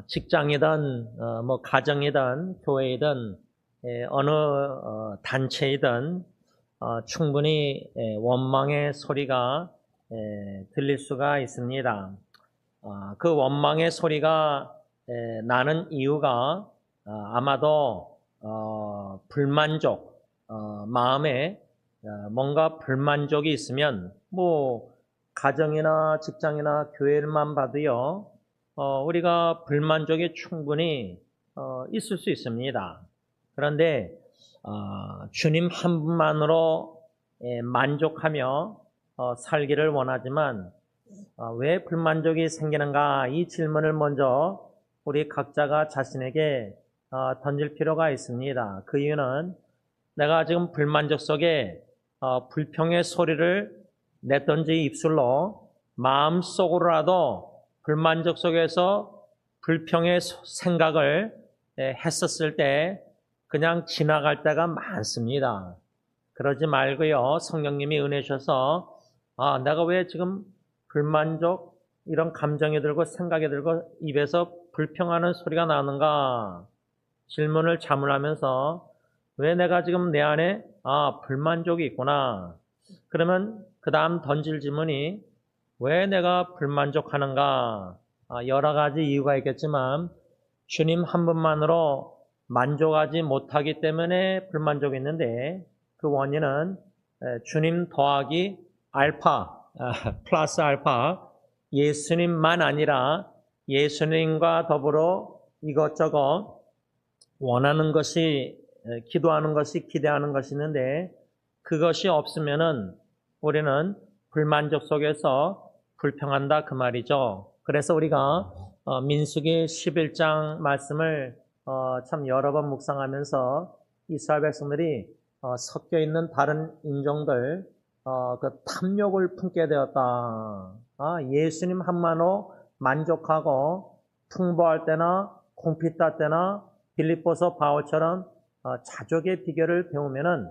직장이든 뭐 가정이든 교회이든 어느 단체이든 충분히 원망의 소리가 들릴 수가 있습니다. 그 원망의 소리가 나는 이유가 아마도 불만족, 마음에 뭔가 불만족이 있으면 뭐 가정이나 직장이나 교회만 봐도요, 우리가 불만족이 충분히 있을 수 있습니다. 그런데 주님 한 분만으로 만족하며 살기를 원하지만 왜 불만족이 생기는가, 이 질문을 먼저 우리 각자가 자신에게 던질 필요가 있습니다. 그 이유는 내가 지금 불만족 속에 불평의 소리를 냈던지 입술로 마음속으로라도 불만족 속에서 불평의 생각을 했었을 때 그냥 지나갈 때가 많습니다. 그러지 말고요, 성령님이 은혜 주셔서 내가 왜 지금 불만족 이런 감정이 들고 생각이 들고 입에서 불평하는 소리가 나는가 질문을 자문하면서 왜 내가 지금 내 안에 불만족이 있구나. 그러면 그 다음 던질 질문이 왜 내가 불만족하는가. 여러 가지 이유가 있겠지만 주님 한 분만으로 만족하지 못하기 때문에 불만족이 있는데, 그 원인은 주님 더하기 알파, 플러스 알파, 예수님만 아니라 예수님과 더불어 이것저것 원하는 것이, 기도하는 것이, 기대하는 것이 있는데, 그것이 없으면은 우리는 불만족 속에서 불평한다 그 말이죠. 그래서 우리가 민수기 11장 말씀을 참 여러 번 묵상하면서 이스라엘 백성들이 섞여 있는 다른 인종들 그 탐욕을 품게 되었다. 예수님 한만으로 만족하고 풍부할 때나 공핍할 때나 빌립보서 바울처럼 자족의 비결을 배우면은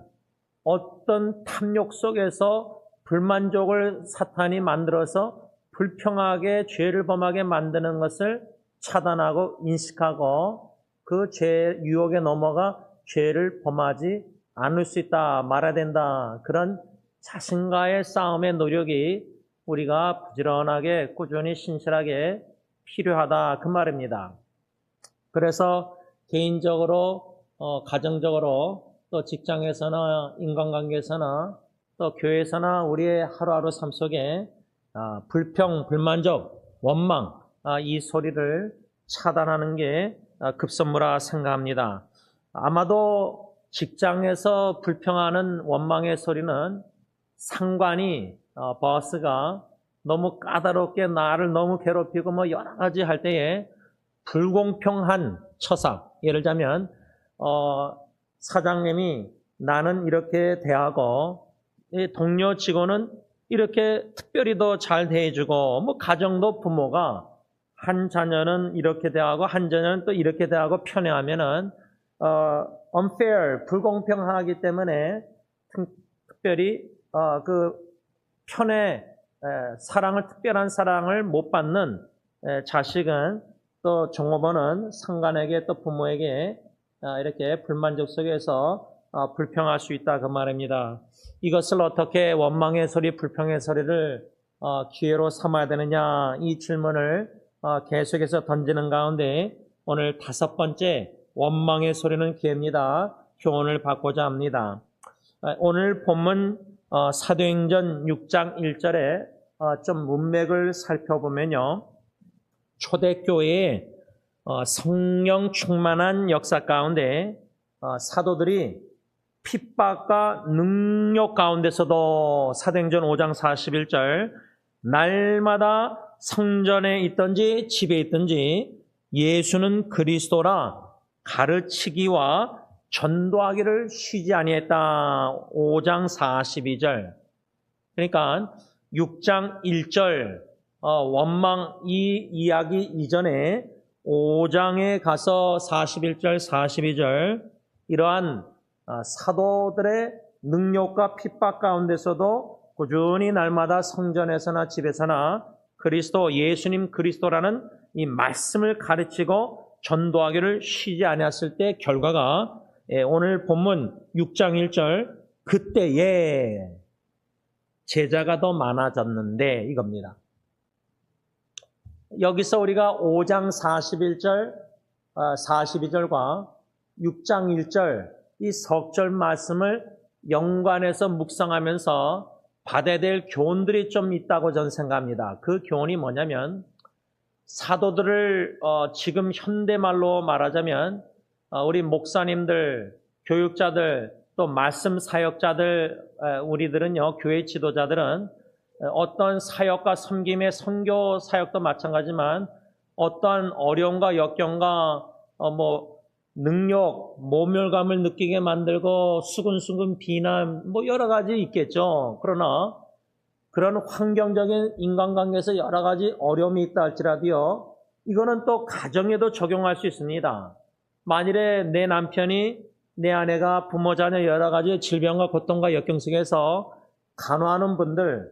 어떤 탐욕 속에서 불만족을 사탄이 만들어서 불평하게 죄를 범하게 만드는 것을 차단하고 인식하고 그 죄 유혹에 넘어가 죄를 범하지 않을 수 있다, 말아야 된다. 그런 자신과의 싸움의 노력이 우리가 부지런하게 꾸준히 신실하게 필요하다 그 말입니다. 그래서 개인적으로 가정적으로 또 직장에서나 인간관계에서나 또 교회에서나 우리의 하루하루 삶 속에 불평, 불만족, 원망 이 소리를 차단하는 게 급선무라 생각합니다. 아마도 직장에서 불평하는 원망의 소리는 상관이 버스가 너무 까다롭게 나를 너무 괴롭히고 뭐 여러 가지 할 때에 불공평한 처사, 예를 들자면 사장님이 나는 이렇게 대하고 동료 직원은 이렇게 특별히 더 잘 대해주고, 뭐 가정도 부모가 한 자녀는 이렇게 대하고 한 자녀는 또 이렇게 대하고 편애하면은 unfair, 불공평하기 때문에 특별히 그 편애, 사랑을, 특별한 사랑을 못 받는 자식은 또 종업원은 상관에게 또 부모에게 이렇게 불만족 속에서 불평할 수 있다 그 말입니다. 이것을 어떻게 원망의 소리, 불평의 소리를 기회로 삼아야 되느냐, 이 질문을 계속해서 던지는 가운데 오늘 5번째 원망의 소리는 기회입니다. 교훈을 받고자 합니다. 오늘 본문 사도행전 6장 1절에 좀 문맥을 살펴보면요, 초대교회의 성령 충만한 역사 가운데 사도들이 핍박과 능력 가운데서도 사도행전 5장 41절 날마다 성전에 있든지 집에 있든지 예수는 그리스도라 가르치기와 전도하기를 쉬지 아니했다. 5장 42절. 그러니까 6장 1절 원망 이 이야기 이전에 5장에 가서 41절, 42절 이러한 사도들의 능력과 핍박 가운데서도 꾸준히 날마다 성전에서나 집에서나 그리스도, 예수님 그리스도라는 이 말씀을 가르치고 전도하기를 쉬지 아니했을 때 결과가 오늘 본문 6장 1절 그때에 제자가 더 많아졌는데 이겁니다. 여기서 우리가 5장 41절, 42절과 6장 1절 이 석절 말씀을 연관해서 묵상하면서 받아야 될 교훈들이 좀 있다고 저는 생각합니다. 그 교훈이 뭐냐면 사도들을 지금 현대말로 말하자면 우리 목사님들, 교육자들, 또 말씀 사역자들, 우리들은요, 교회 지도자들은 어떤 사역과 섬김의 선교 사역도 마찬가지지만 어떠한 어려움과 역경과 능력, 모멸감을 느끼게 만들고 수근수근 비난 여러 가지 있겠죠. 그러나 그런 환경적인 인간관계에서 여러 가지 어려움이 있다 할지라도요, 이거는 또 가정에도 적용할 수 있습니다. 만일에 내 남편이, 내 아내가 부모 자녀 여러 가지 질병과 고통과 역경 속에서 간호하는 분들,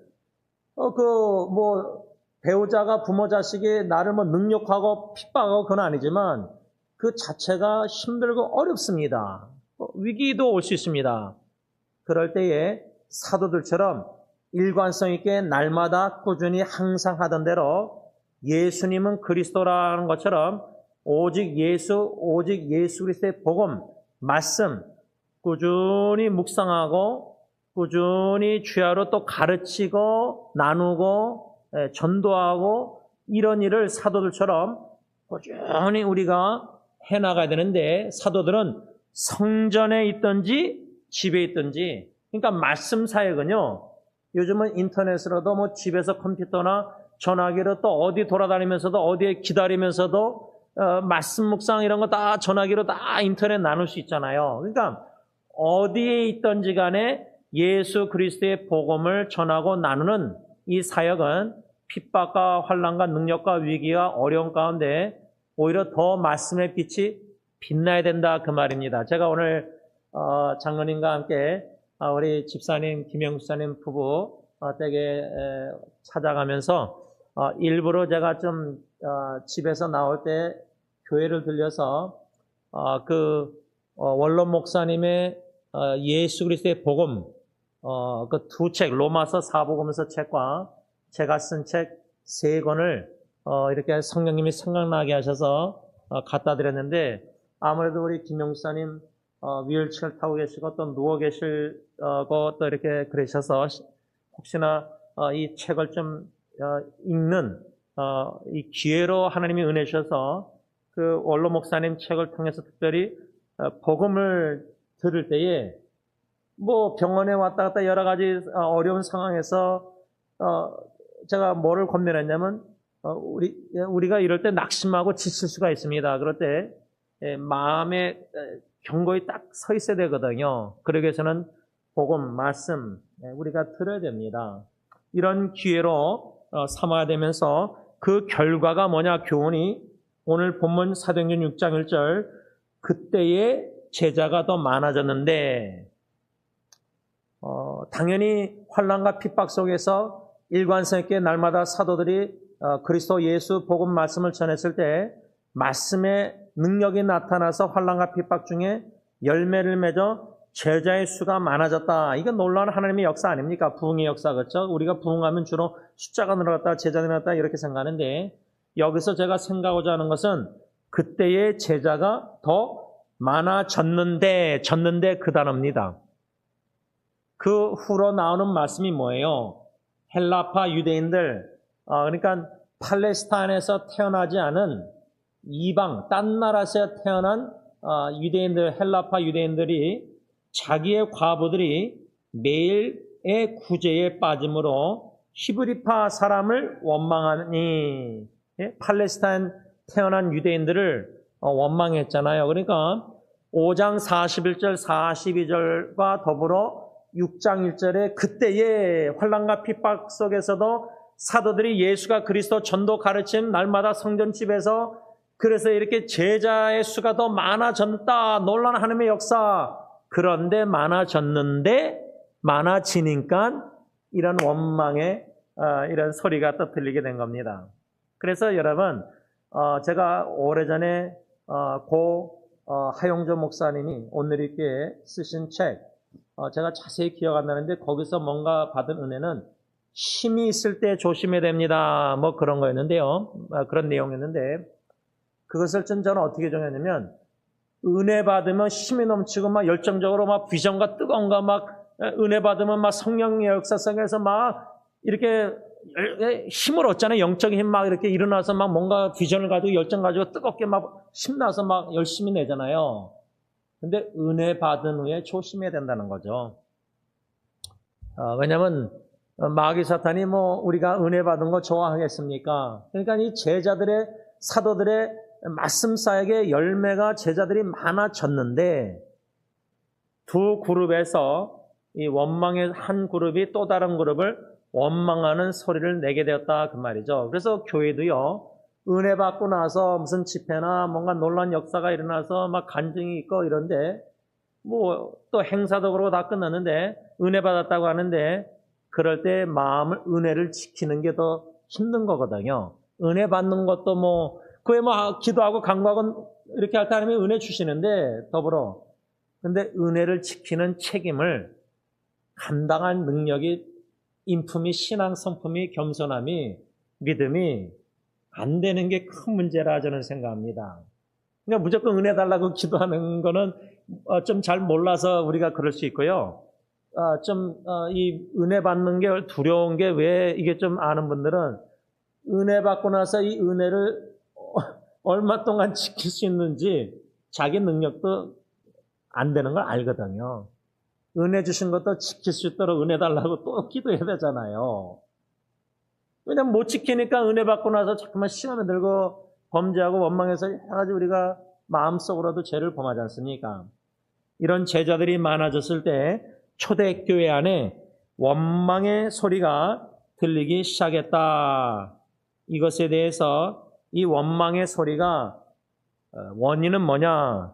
배우자가 부모 자식이 나를 능욕하고 핍박하고 그건 아니지만 그 자체가 힘들고 어렵습니다. 위기도 올 수 있습니다. 그럴 때에 사도들처럼 일관성 있게 날마다 꾸준히 항상 하던 대로 예수님은 그리스도라는 것처럼 오직 예수 그리스도의 복음, 말씀 꾸준히 묵상하고 꾸준히 주야로 또 가르치고 나누고 전도하고 이런 일을 사도들처럼 꾸준히 우리가 해나가야 되는데 사도들은 성전에 있든지 집에 있든지 그러니까 말씀 사역은요 요즘은 인터넷으로도 집에서 컴퓨터나 전화기로 또 어디 돌아다니면서도 어디에 기다리면서도 말씀 묵상 이런 거 다 전화기로 다 인터넷 나눌 수 있잖아요. 그러니까 어디에 있든지 간에 예수 그리스도의 복음을 전하고 나누는 이 사역은 핍박과 환난과 능력과 위기와 어려움 가운데 오히려 더 말씀의 빛이 빛나야 된다 그 말입니다. 제가 오늘 장로님과 함께 우리 집사님 김영수 집사님 부부 댁에 찾아가면서 일부러 제가 좀 집에서 나올 때 교회를 들려서 원론 목사님의 예수 그리스도의 복음 그 두 책 로마서 사복음서 책과 제가 쓴 책 3권을 이렇게 성령님이 생각나게 하셔서 갖다 드렸는데 아무래도 우리 김용사님 휠체어를 타고 계시고 또 누워 계시고 또 이렇게 그러셔서 혹시나 이 책을 좀 읽는 이 기회로 하나님이 은혜 주셔서 그 원로 목사님 책을 통해서 특별히 복음을 들을 때에 병원에 왔다 갔다 여러 가지 어려운 상황에서 제가 뭐를 권면했냐면 우리가 이럴 때 낙심하고 지칠 수가 있습니다. 그럴 때 마음에 경고히 딱 서 있어야 되거든요. 그러기 위해서는 복음, 말씀 우리가 들어야 됩니다. 이런 기회로 삼아야 되면서 그 결과가 뭐냐 교훈이 오늘 본문 사도행전 6장 1절 그때에 제자가 더 많아졌는데 당연히 환난과 핍박 속에서 일관성 있게 날마다 사도들이 그리스도 예수 복음 말씀을 전했을 때 말씀의 능력이 나타나서 환난과 핍박 중에 열매를 맺어 제자의 수가 많아졌다. 이건 놀라운 하나님의 역사 아닙니까? 부흥의 역사 그렇죠? 우리가 부흥하면 주로 숫자가 늘어났다, 제자 늘어났다 이렇게 생각하는데 여기서 제가 생각하고자 하는 것은 그때의 제자가 더 많아졌는데 그 단어입니다. 그 후로 나오는 말씀이 뭐예요? 헬라파 유대인들 그러니까 팔레스타인에서 태어나지 않은 이방 딴 나라에서 태어난 유대인들 헬라파 유대인들이 자기의 과부들이 매일의 구제에 빠짐으로 히브리파 사람을 원망하니 팔레스타인 태어난 유대인들을 원망했잖아요. 그러니까 5장 41절 42절과 더불어 6장 1절에 그때의 환난과 핍박 속에서도 사도들이 예수가 그리스도 전도 가르침 날마다 성전집에서 그래서 이렇게 제자의 수가 더 많아졌다. 놀라운 하나님의 역사. 그런데 많아지니까 이런 원망의 이런 소리가 또 들리게 된 겁니다. 그래서 여러분 제가 오래전에 하용조 목사님이 온누리교회에 쓰신 책, 제가 자세히 기억 안 나는데 거기서 뭔가 받은 은혜는 힘이 있을 때 조심해야 됩니다. 뭐 그런 거였는데요. 그런 내용이었는데 그것을 저는 어떻게 정했냐면 은혜 받으면 힘이 넘치고 막 열정적으로 막 비전과 뜨거움과 막 은혜 받으면 막 성령의 역사 속에서 막 이렇게 힘을 얻잖아요. 영적인 힘 막 이렇게 일어나서 막 뭔가 비전을 가지고 열정 가지고 뜨겁게 막 신나서 막 열심히 내잖아요. 근데 은혜 받은 후에 조심해야 된다는 거죠. 왜냐면 마귀 사탄이 뭐 우리가 은혜 받은 거 좋아하겠습니까? 그러니까 이 제자들의 사도들의 말씀 사역의 열매가 제자들이 많아졌는데 두 그룹에서 이 원망의 한 그룹이 또 다른 그룹을 원망하는 소리를 내게 되었다 그 말이죠. 그래서 교회도요 은혜 받고 나서 무슨 집회나 뭔가 놀라운 역사가 일어나서 막 간증이 있고 이런데 뭐 또 행사도 그러고 다 끝났는데 은혜 받았다고 하는데 그럴 때 마음을 은혜를 지키는 게 더 힘든 거거든요. 은혜 받는 것도 뭐 그에 뭐 기도하고 간구하고 이렇게 할 때 하나님이 은혜 주시는데 더불어 근데 은혜를 지키는 책임을 감당할 능력이 인품이 신앙 성품이 겸손함이 믿음이 안 되는 게 큰 문제라 저는 생각합니다. 그러니까 무조건 은혜 달라고 기도하는 거는 좀 잘 몰라서 우리가 그럴 수 있고요. 이 은혜 받는 게 두려운 게 왜 이게 좀 아는 분들은 은혜 받고 나서 이 은혜를 얼마 동안 지킬 수 있는지 자기 능력도 안 되는 걸 알거든요. 은혜 주신 것도 지킬 수 있도록 은혜 달라고 또 기도해야 되잖아요. 왜냐면 못 지키니까 은혜 받고 나서 자꾸만 시험에 들고 범죄하고 원망해서 해가지고 우리가 마음속으로도 죄를 범하지 않습니까? 이런 제자들이 많아졌을 때 초대교회 안에 원망의 소리가 들리기 시작했다. 이것에 대해서 이 원망의 소리가 원인은 뭐냐?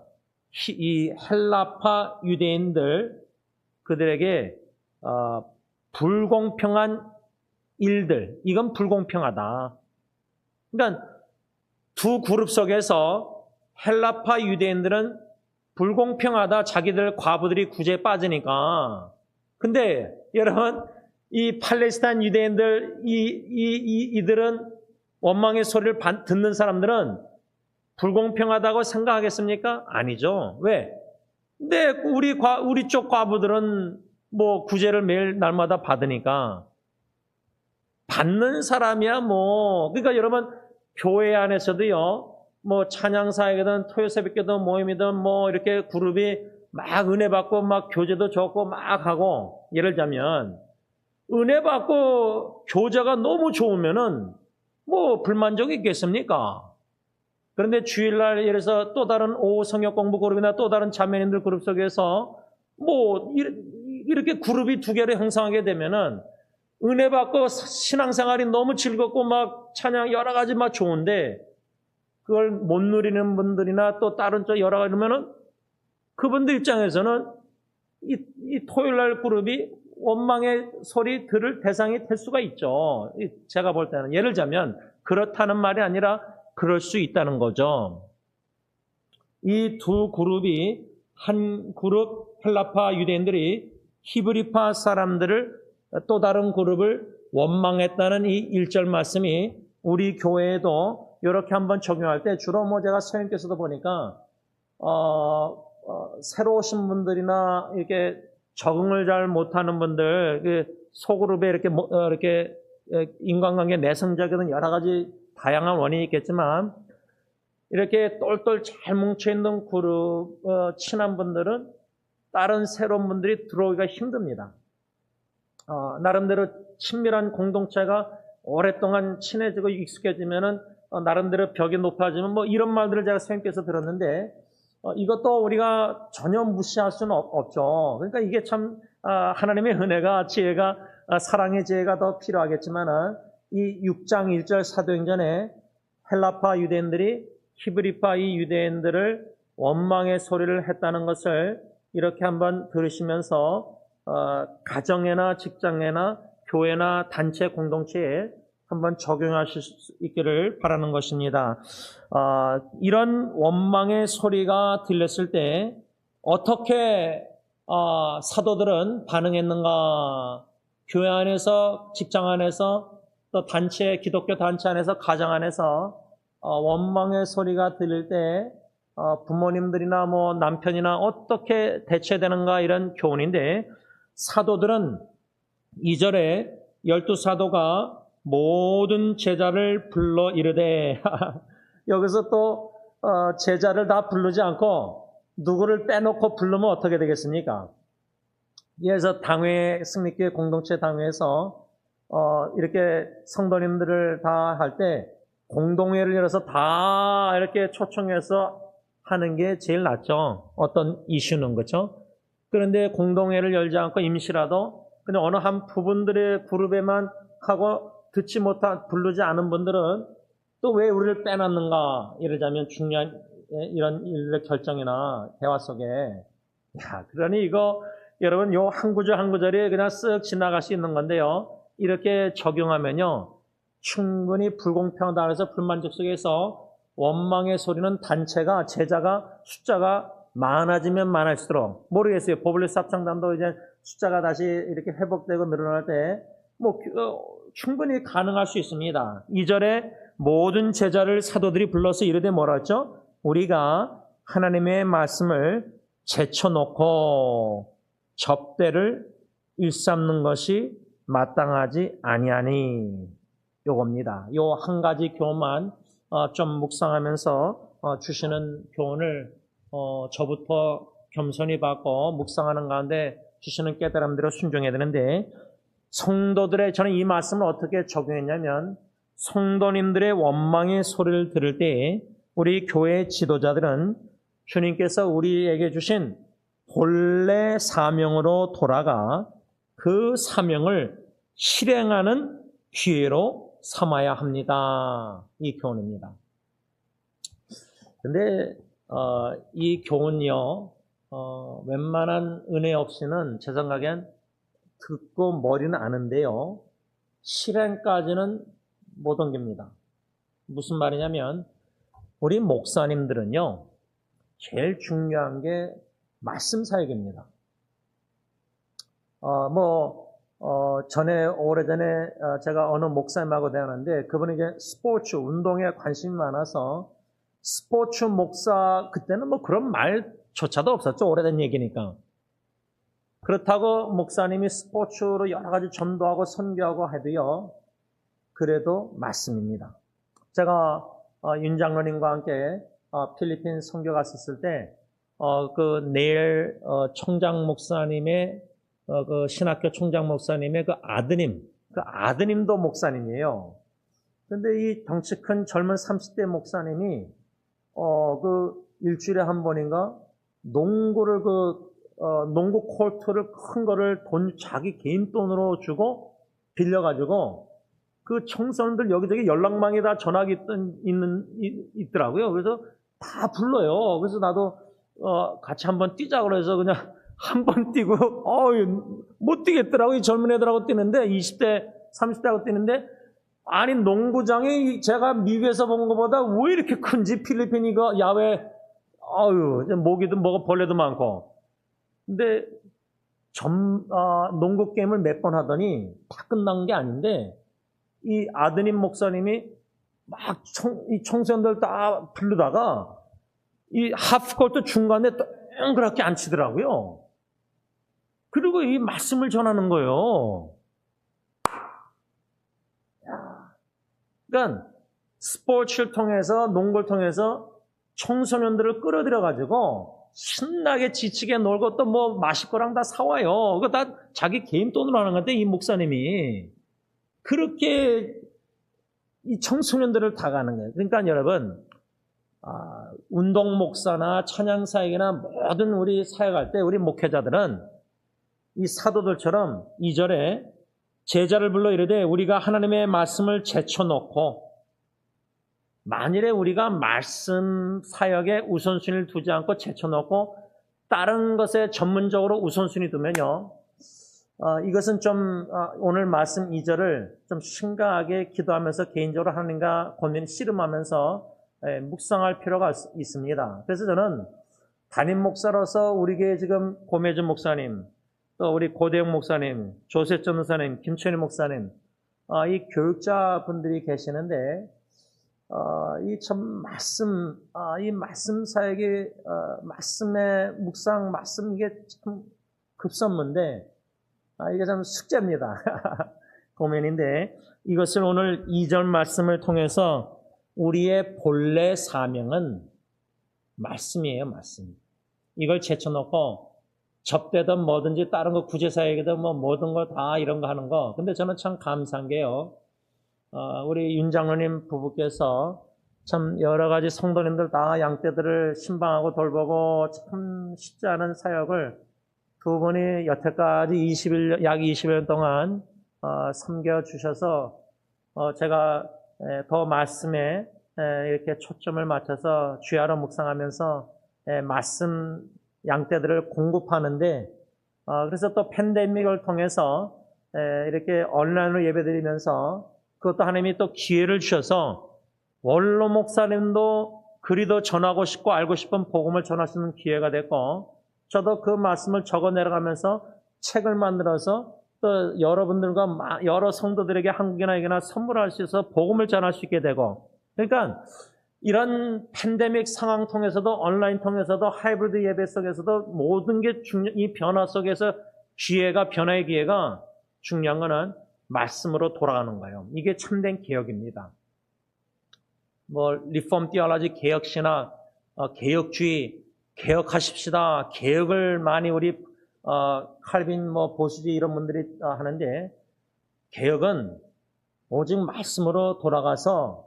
이 헬라파 유대인들 그들에게 불공평한 일들, 이건 불공평하다. 그러니까 두 그룹 속에서 헬라파 유대인들은 불공평하다. 자기들 과부들이 구제에 빠지니까. 근데 여러분 이 팔레스타인 유대인들 이들은 원망의 소리를 듣는 사람들은 불공평하다고 생각하겠습니까? 아니죠. 왜? 근데 우리 쪽 과부들은 뭐 구제를 매일 날마다 받으니까 받는 사람이야 뭐. 그러니까 여러분 교회 안에서도요. 뭐 찬양사역이든 토요새벽기도 모임이든 뭐 이렇게 그룹이 막 은혜 받고 막 교제도 좋고 막 하고 예를 들자면 은혜 받고 교제가 너무 좋으면은 뭐 불만족이 있겠습니까? 그런데 주일날 예를 들어서 또 다른 오후 성역 공부 그룹이나 또 다른 자매님들 그룹 속에서 뭐 이렇게 그룹이 두 개로 형성하게 되면은 은혜 받고 신앙생활이 너무 즐겁고 막 찬양 여러 가지 막 좋은데 그걸 못 누리는 분들이나 또 다른 쪽 여러 가지면은 그분들 입장에서는 이 토요일날 그룹이 원망의 소리 들을 대상이 될 수가 있죠. 제가 볼 때는 예를 들자면 그렇다는 말이 아니라 그럴 수 있다는 거죠. 이 두 그룹이 한 그룹 헬라파 유대인들이 히브리파 사람들을 또 다른 그룹을 원망했다는 이 1절 말씀이 우리 교회에도 이렇게 한번 적용할 때 주로 뭐 제가 선생님께서도 보니까 새로 오신 분들이나 이렇게 적응을 잘 못하는 분들 소그룹에 이렇게 인간관계 내성적인 여러 가지 다양한 원인이 있겠지만 이렇게 똘똘 잘 뭉쳐있는 그룹 친한 분들은 다른 새로운 분들이 들어오기가 힘듭니다. 나름대로 친밀한 공동체가 오랫동안 친해지고 익숙해지면은 나름대로 벽이 높아지면 뭐 이런 말들을 제가 선생님께서 들었는데 이것도 우리가 전혀 무시할 수는 없죠. 그러니까 이게 참 하나님의 은혜가 지혜가 사랑의 지혜가 더 필요하겠지만은 이 6장 1절 사도행전에 헬라파 유대인들이 히브리파 이 유대인들을 원망의 소리를 했다는 것을 이렇게 한번 들으시면서 가정에나 직장에나 교회나 단체 공동체에 한번 적용하실 수 있기를 바라는 것입니다. 이런 원망의 소리가 들렸을 때 어떻게 사도들은 반응했는가? 교회 안에서, 직장 안에서, 또 단체, 기독교 단체 안에서, 가정 안에서 원망의 소리가 들릴 때 부모님들이나 뭐 남편이나 어떻게 대처되는가, 이런 교훈인데, 사도들은 2절에 12사도가 모든 제자를 불러 이르되 여기서 또 제자를 다 부르지 않고 누구를 빼놓고 부르면 어떻게 되겠습니까? 그래서 당회, 승리교회 공동체 당회에서 이렇게 성도님들을 다 할 때 공동회를 열어서 다 이렇게 초청해서 하는 게 제일 낫죠. 어떤 이슈는, 그렇죠? 그런데 공동회를 열지 않고 임시라도 그냥 어느 한 부분들의 그룹에만 하고 듣지 못한, 부르지 않은 분들은 또 왜 우리를 빼놨는가, 이러자면 중요한 이런 일의 결정이나 대화 속에, 그러니 이거 여러분 요 한 구절 한 구절이 그냥 쓱 지나갈 수 있는 건데요. 이렇게 적용하면요, 충분히 불공평하다 해서 불만족 속에서 원망의 소리는 단체가, 제자가 숫자가 많아지면 많을수록, 모르겠어요. 보블리스 합창단도 이제 숫자가 다시 이렇게 회복되고 늘어날 때 충분히 가능할 수 있습니다. 2절에 모든 제자를 사도들이 불러서 이르되 뭐라 했죠? 우리가 하나님의 말씀을 제쳐놓고 접대를 일삼는 것이 마땅하지 아니하니, 요겁니다. 요 한 가지 교훈만 좀 묵상하면서 주시는 교훈을 저부터 겸손히 받고 묵상하는 가운데 주시는 깨달음대로 순종해야 되는데, 성도들의, 저는 이 말씀을 어떻게 적용했냐면, 성도님들의 원망의 소리를 들을 때 우리 교회 지도자들은 주님께서 우리에게 주신 본래 사명으로 돌아가 그 사명을 실행하는 기회로 삼아야 합니다. 이 교훈입니다. 근데 이 교훈이요, 웬만한 은혜 없이는 제 생각엔 듣고 머리는 아는데요, 실행까지는 못 옮깁니다. 무슨 말이냐면, 우리 목사님들은요, 제일 중요한 게 말씀 사역입니다. 오래전에 제가 어느 목사님하고 대화하는데, 그분이 이제 스포츠, 운동에 관심이 많아서 스포츠 목사, 그때는 뭐 그런 말조차도 없었죠. 오래된 얘기니까. 그렇다고 목사님이 스포츠로 여러 가지 전도하고 선교하고 해도요, 그래도 말씀입니다. 제가 윤 장로님과 함께 필리핀 선교 갔었을 때, 그 네일 총장 목사님의 그 신학교 총장 목사님의 그 아드님도 목사님이에요. 근데 이 덩치 큰 젊은 30대 목사님이 그 일주일에 한 번인가 농구를 농구 콜트를 큰 거를 자기 개인 돈으로 주고 빌려가지고 그 청소년들 여기저기 연락망에 다 전화기 있더라고요. 그래서 다 불러요. 그래서 나도 같이 한번 뛰자고 그래서 그냥 한 번 뛰고 못 뛰겠더라고요. 이 젊은 애들하고 뛰는데 20대, 30대하고 뛰는데, 아니 농구장이 제가 미국에서 본 것보다 왜 이렇게 큰지, 필리핀 이거 야외 모기도 뭐가 벌레도 많고. 근데 농구 게임을 몇 번 하더니 다 끝난 게 아닌데, 이 아드님 목사님이 막 이 청소년들 다 부르다가 이 하프코트 중간에 동그랗게 앉히더라고요. 그리고 이 말씀을 전하는 거예요. 그러니까 스포츠를 통해서, 농구를 통해서 청소년들을 끌어들여가지고 신나게 지치게 놀고 또 뭐 마실 거랑 다 사와요. 그거 다 자기 개인 돈으로 하는 건데, 이 목사님이 그렇게 이 청소년들을 다 가는 거예요. 그러니까 여러분, 운동 목사나 찬양 사역이나 모든 우리 사역할 때 우리 목회자들은 이 사도들처럼 2절에 제자를 불러 이르되 우리가 하나님의 말씀을 제쳐놓고, 만일에 우리가 말씀 사역에 우선순위를 두지 않고 제쳐놓고 다른 것에 전문적으로 우선순위 두면요, 이것은 좀 오늘 말씀 2절을 좀 심각하게 기도하면서 개인적으로 하나님과 고민이 씨름하면서 묵상할 필요가 있습니다. 그래서 저는 담임 목사로서 우리 교회 지금 고매준 목사님, 또 우리 고대영 목사님, 조셉 전도사님, 김천희 목사님, 이 교육자분들이 계시는데 이 참 말씀, 이 말씀 사역이 말씀의 묵상, 말씀 이게 참 급선무인데 이게 참 숙제입니다. 고민인데 이것을 오늘 2절 말씀을 통해서 우리의 본래 사명은 말씀이에요, 말씀. 이걸 제쳐놓고 접대든 뭐든지 다른 거 구제사역이든 뭐 모든 거 다 이런 거 하는 거. 근데 저는 참 감사한 게요. 우리 윤 장로님 부부께서 참 여러 가지 성도님들 다 양떼들을 신방하고 돌보고 참 쉽지 않은 사역을 두 분이 여태까지 약 20년 동안 섬겨주셔서 제가 더 말씀에 이렇게 초점을 맞춰서 주야로 묵상하면서 말씀 양떼들을 공급하는데 그래서 또 팬데믹을 통해서 이렇게 온라인으로 예배드리면서 그것도 하나님이 또 기회를 주셔서 원로 목사님도 그리도 전하고 싶고 알고 싶은 복음을 전할 수 있는 기회가 됐고 저도 그 말씀을 적어 내려가면서 책을 만들어서 또 여러분들과 여러 성도들에게 한국이나 여기나 선물할 수 있어서 복음을 전할 수 있게 되고 그러니까 이런 팬데믹 상황 통해서도 온라인 통해서도 하이브리드 예배 속에서도 모든 게 이 변화 속에서 변화의 기회가 중요한 거는 말씀으로 돌아가는 거예요. 이게 참된 개혁입니다. 뭐 리폼 티올로지 개혁신학, 개혁주의 개혁하십시다. 개혁을 많이 우리 칼빈 뭐 보수주의 이런 분들이 하는데 개혁은 오직 말씀으로 돌아가서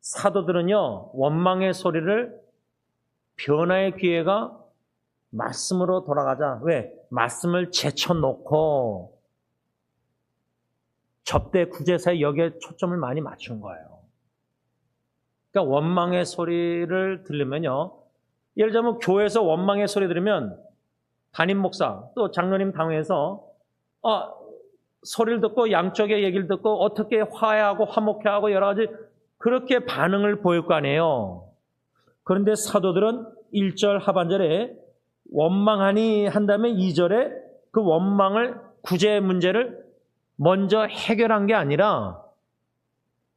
사도들은요 원망의 소리를 변화의 기회가 말씀으로 돌아가자. 왜? 말씀을 제쳐놓고 접대 구제사에 여기에 초점을 많이 맞춘 거예요. 그러니까 원망의 소리를 들으면요. 예를 들면 교회에서 원망의 소리 들으면 담임 목사 또 장로님 당회에서 소리를 듣고 양쪽의 얘기를 듣고 어떻게 화해하고 화목해하고 여러 가지 그렇게 반응을 보일 거 아니에요. 그런데 사도들은 1절 하반절에 원망하니 한 다음에 2절에 그 원망을 구제 문제를 먼저 해결한 게 아니라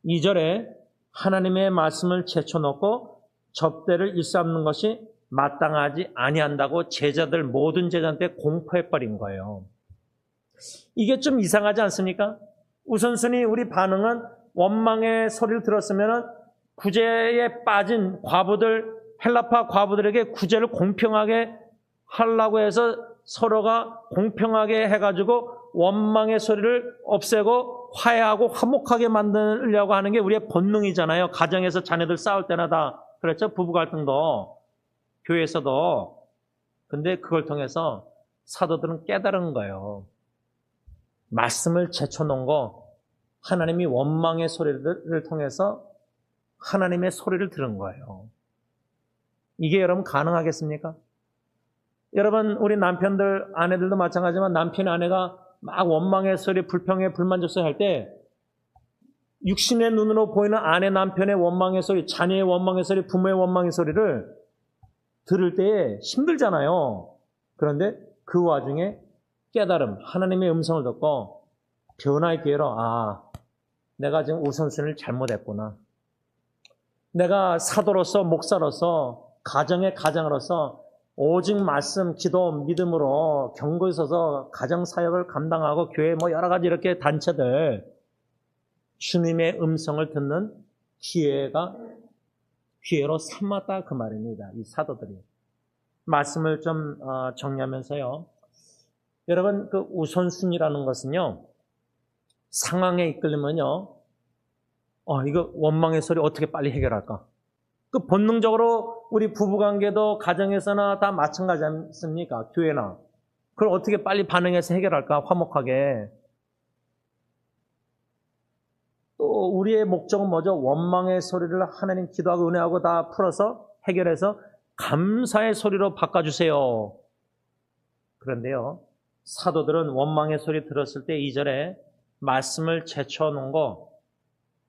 2절에 하나님의 말씀을 제쳐놓고 접대를 일삼는 것이 마땅하지 아니한다고 모든 제자한테 공포해버린 거예요. 이게 좀 이상하지 않습니까? 우선순위 우리 반응은 원망의 소리를 들었으면 구제에 빠진 과부들, 헬라파 과부들에게 구제를 공평하게 하려고 해서 서로가 공평하게 해가지고 원망의 소리를 없애고 화해하고 화목하게 만들려고 하는 게 우리의 본능이잖아요. 가정에서 자녀들 싸울 때나 다 그렇죠. 부부 갈등도 교회에서도. 근데 그걸 통해서 사도들은 깨달은 거예요. 말씀을 제쳐놓은 거 하나님이 원망의 소리를 통해서 하나님의 소리를 들은 거예요. 이게 여러분 가능하겠습니까? 여러분 우리 남편들 아내들도 마찬가지지만 남편 아내가 막 원망의 소리 불평에 불만족스러워 할 때 육신의 눈으로 보이는 아내 남편의 원망의 소리 자녀의 원망의 소리 부모의 원망의 소리를 들을 때에 힘들잖아요. 그런데 그 와중에 깨달음 하나님의 음성을 듣고 변화의 기회로 내가 지금 우선순위를 잘못했구나. 내가 사도로서 목사로서 가정의 가장으로서 오직 말씀, 기도, 믿음으로 경고에 서서 가정사역을 감당하고 교회 뭐 여러 가지 이렇게 단체들 주님의 음성을 듣는 기회로 삼았다 그 말입니다. 이 사도들이. 말씀을 좀 정리하면서요. 여러분 그 우선순위라는 것은요. 상황에 이끌리면요. 이거 원망의 소리 어떻게 빨리 해결할까? 그 본능적으로 우리 부부관계도 가정에서나 다 마찬가지 않습니까? 교회나. 그걸 어떻게 빨리 반응해서 해결할까? 화목하게. 또 우리의 목적은 뭐죠? 원망의 소리를 하나님 기도하고 은혜하고 다 풀어서 해결해서 감사의 소리로 바꿔주세요. 그런데요. 사도들은 원망의 소리 들었을 때 2절에 말씀을 제쳐놓은 거,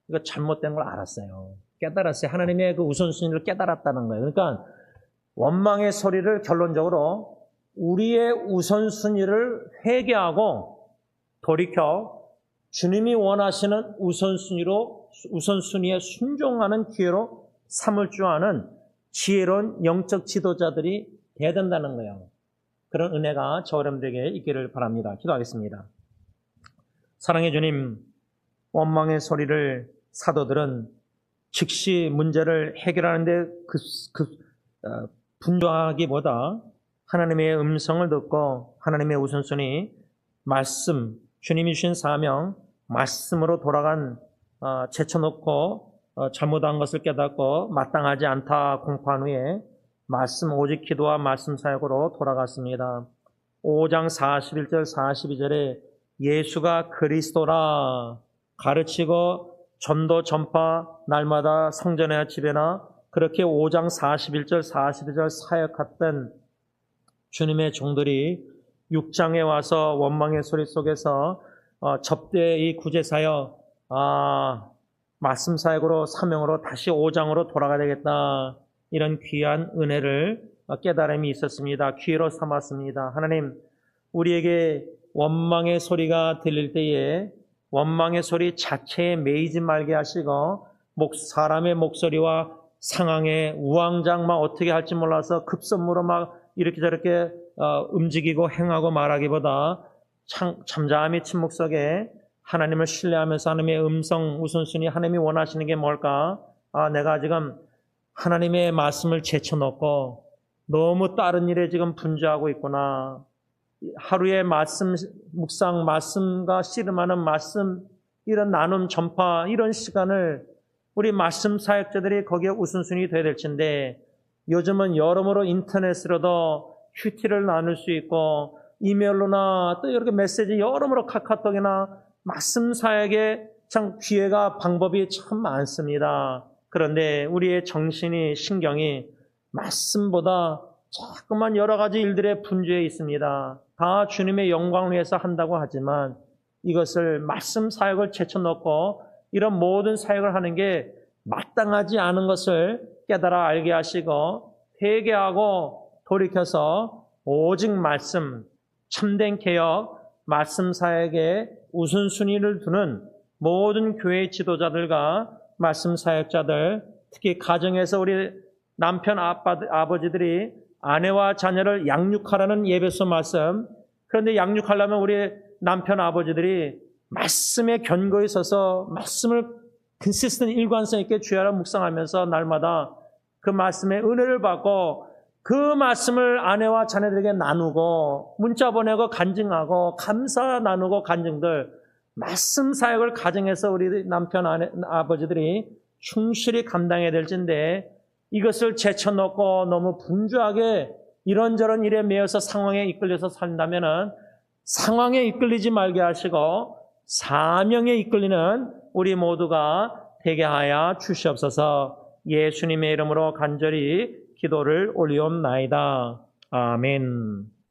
이거 잘못된 걸 알았어요. 깨달았어요. 하나님의 그 우선순위를 깨달았다는 거예요. 그러니까 원망의 소리를 결론적으로 우리의 우선순위를 회개하고 돌이켜 주님이 원하시는 우선순위에 순종하는 기회로 삼을 줄 아는 지혜로운 영적 지도자들이 돼야 된다는 거예요. 그런 은혜가 저 여러분들에게 있기를 바랍니다. 기도하겠습니다. 사랑의 주님, 원망의 소리를 사도들은 즉시 문제를 해결하는데 분주하기보다 하나님의 음성을 듣고 하나님의 우선순위, 말씀, 주님이 주신 사명, 말씀으로 돌아간 제쳐놓고 잘못한 것을 깨닫고 마땅하지 않다 공포한 후에 말씀 오직 기도와 말씀 사역으로 돌아갔습니다. 5장 41절 42절에 예수가 그리스도라 가르치고 전도 전파 날마다 성전이나 집에나 그렇게 5장 41절 42절 사역했던 주님의 종들이 6장에 와서 원망의 소리 속에서 접대의 구제사역 말씀 사역으로 사명으로 다시 5장으로 돌아가야 되겠다. 이런 귀한 은혜를 깨달음이 있었습니다. 기회로 삼았습니다. 하나님, 우리에게 원망의 소리가 들릴 때에 원망의 소리 자체에 매이지 말게 하시고 사람의 목소리와 상황에 우왕좌왕 막 어떻게 할지 몰라서 급선무로 막 이렇게 저렇게 움직이고 행하고 말하기보다 잠잠히 침묵 속에 하나님을 신뢰하면서 하나님의 음성 우선순위, 하나님이 원하시는 게 뭘까? 내가 지금 하나님의 말씀을 제쳐놓고 너무 다른 일에 지금 분주하고 있구나. 하루의 말씀, 묵상, 말씀과 씨름하는 말씀, 이런 나눔, 전파, 이런 시간을 우리 말씀 사역자들이 거기에 우선순위 돼야 될 텐데 요즘은 여러모로 인터넷으로도 큐티를 나눌 수 있고 이메일로나 또 이렇게 메시지 여러모로 카카오톡이나 말씀 사역에 참 기회가 방법이 참 많습니다. 그런데 우리의 정신이 신경이 말씀보다 자꾸만 여러 가지 일들에 분주해 있습니다. 다 주님의 영광을 위해서 한다고 하지만 이것을 말씀 사역을 제쳐놓고 이런 모든 사역을 하는 게 마땅하지 않은 것을 깨달아 알게 하시고 회개하고 돌이켜서 오직 말씀, 참된 개혁, 말씀 사역에 우선순위를 두는 모든 교회 지도자들과 말씀 사역자들, 특히 가정에서 우리 남편, 아버지들이 아내와 자녀를 양육하라는 예배서 말씀, 그런데 양육하려면 우리 남편, 아버지들이 말씀에 견고히 서서 말씀을 컨시스턴트 일관성 있게 주야로 묵상하면서 날마다 그 말씀의 은혜를 받고 그 말씀을 아내와 자녀들에게 나누고 문자 보내고 간증하고 감사 나누고 간증들 말씀 사역을 가정에서 우리 남편, 아버지들이 충실히 감당해야 될 텐데 이것을 제쳐놓고 너무 분주하게 이런저런 일에 매여서 상황에 이끌려서 산다면 상황에 이끌리지 말게 하시고 사명에 이끌리는 우리 모두가 되게 하여 주시옵소서. 예수님의 이름으로 간절히 기도를 올리옵나이다. 아멘.